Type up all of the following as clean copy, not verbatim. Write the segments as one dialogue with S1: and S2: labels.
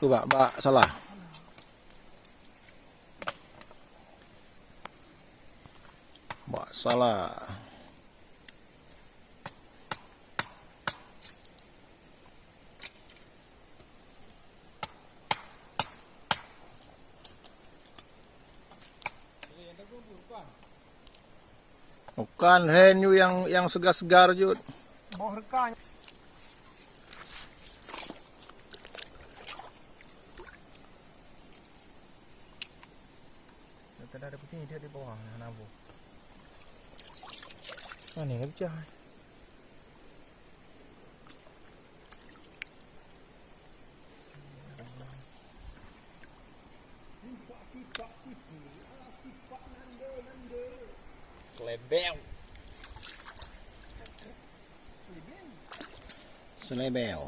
S1: Bak salah. Bak salah. Bukan henyu yang segar-segar Jud.
S2: Bawah rekan. Tadi ada putih dia di bawah nabu.
S1: Ni kerja. Selebel. Selebel.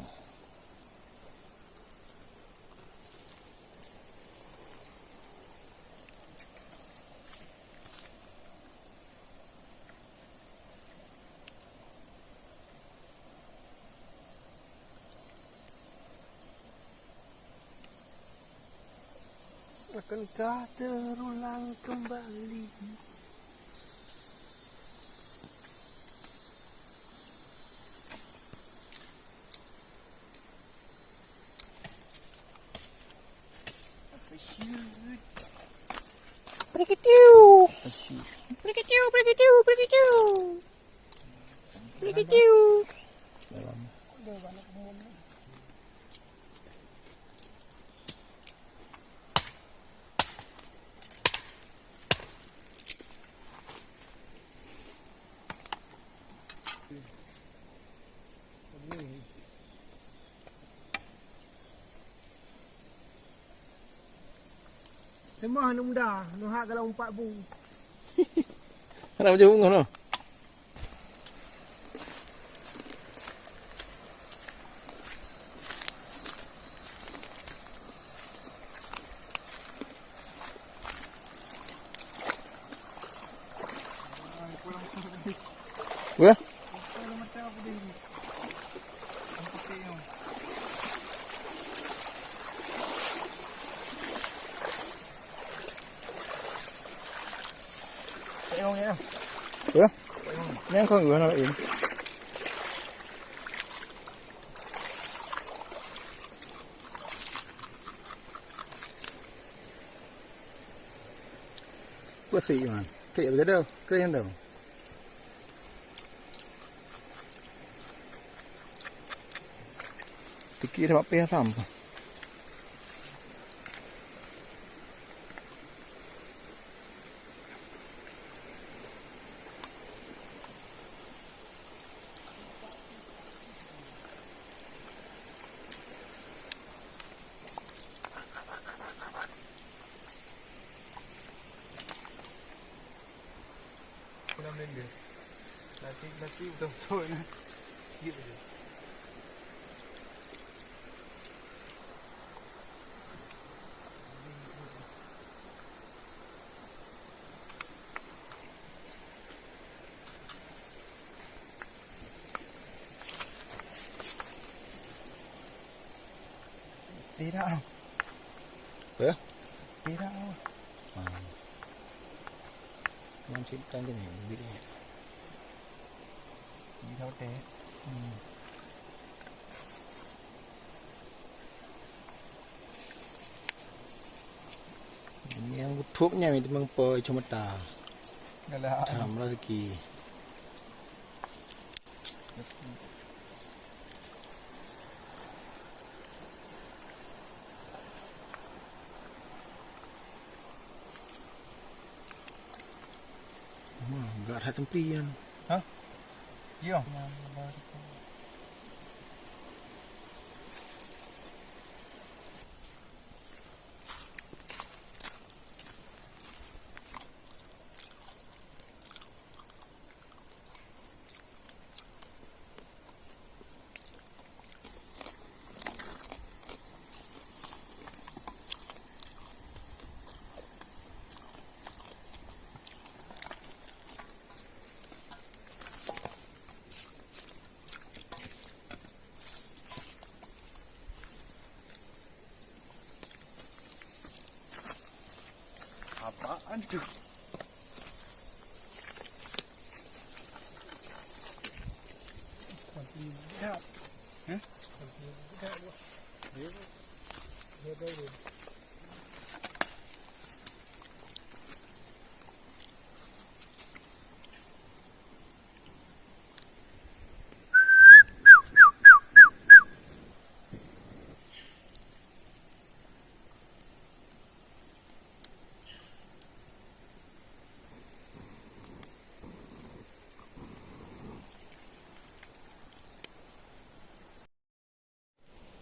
S2: Akankah terulang kembali?
S3: Prikitiu. Prikitiu, prikitiu, prikitiu. Prikitiu.
S1: Dalam.
S2: Memang nak mudah. Nuhak kalau 4 bu.
S1: Mana macam bunga tu? Wah?
S2: Tengok ya.
S1: Wah? Ni yang kau gua nak in. Bersih man. Kayak begitu. Keren tu. Fikir apa yang sampah.
S2: Kurang benda. Nanti betul-betul ni. Sikit je. Tidak.
S1: Ya?
S2: Tidak.
S1: Macam tanda ni, begini.
S2: Di hotel.
S1: Ini yang tutupnya itu mengpo cemeta.
S2: Galah.
S1: Cam rezeki. Enggak ada tempian.
S2: Hah? Yo. Aduh.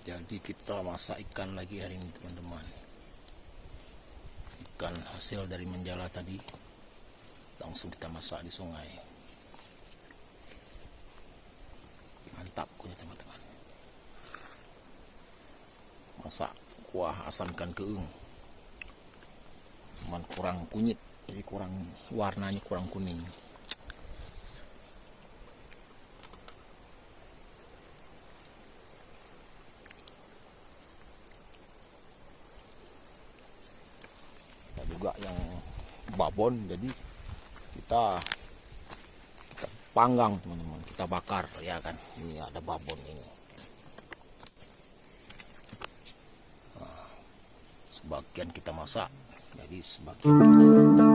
S1: Jadi kita masak ikan lagi hari ini teman-teman. Ikan hasil dari menjala tadi langsung kita masak di sungai. Mantap punya teman-teman. Masak kuah asam ikan keung. Cuman kurang kunyit, jadi kurang warnanya kurang kuning. Juga yang babon, jadi kita panggang teman-teman, kita bakar ya kan. Ini ada babon ini. Nah, sebagian kita masak, jadi sebagian kita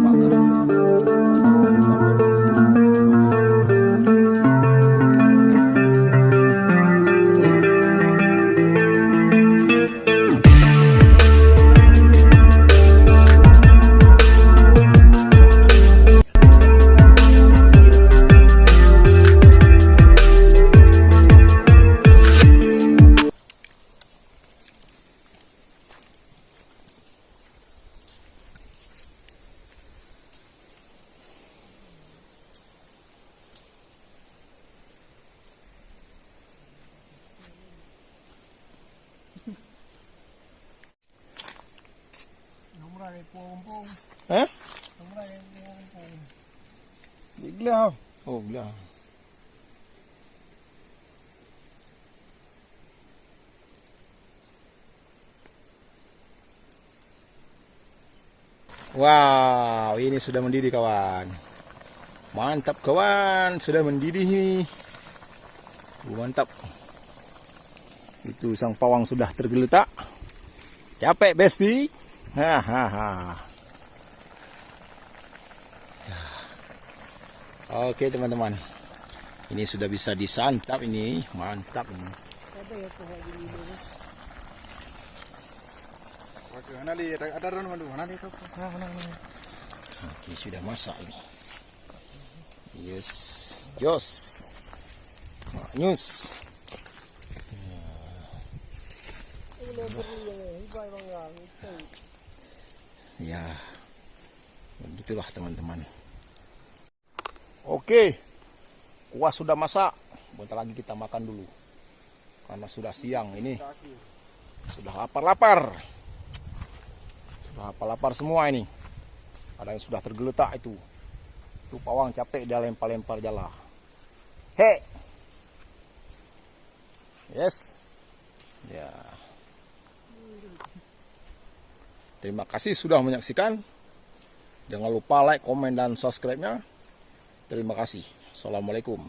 S1: bakar.
S2: Nomor ada pom-pom.
S1: Hah?
S2: Nomor ada pom-pom.
S1: Gila. Oh, gila. Wow, ini sudah mendidih kawan. Mantap kawan, sudah mendidih ini. Mantap. Itu sang pawang sudah tergeletak. Capek besti. Hahaha. Oke teman-teman, ini sudah bisa disantap ini, mantap ini. Oke, sudah masak ini. Yes, jos, maknyus. Ya, begitulah teman-teman. Oke, kuah sudah masak. Bentar lagi kita makan dulu. Karena sudah siang ini. Sudah lapar-lapar. Sudah lapar-lapar semua ini. Ada yang sudah tergeletak itu. Itu pawang capek dia lempar-lempar jala. He. Yes. Ya. Terima kasih sudah menyaksikan. Jangan lupa like, komen, dan subscribe-nya. Terima kasih. Assalamualaikum.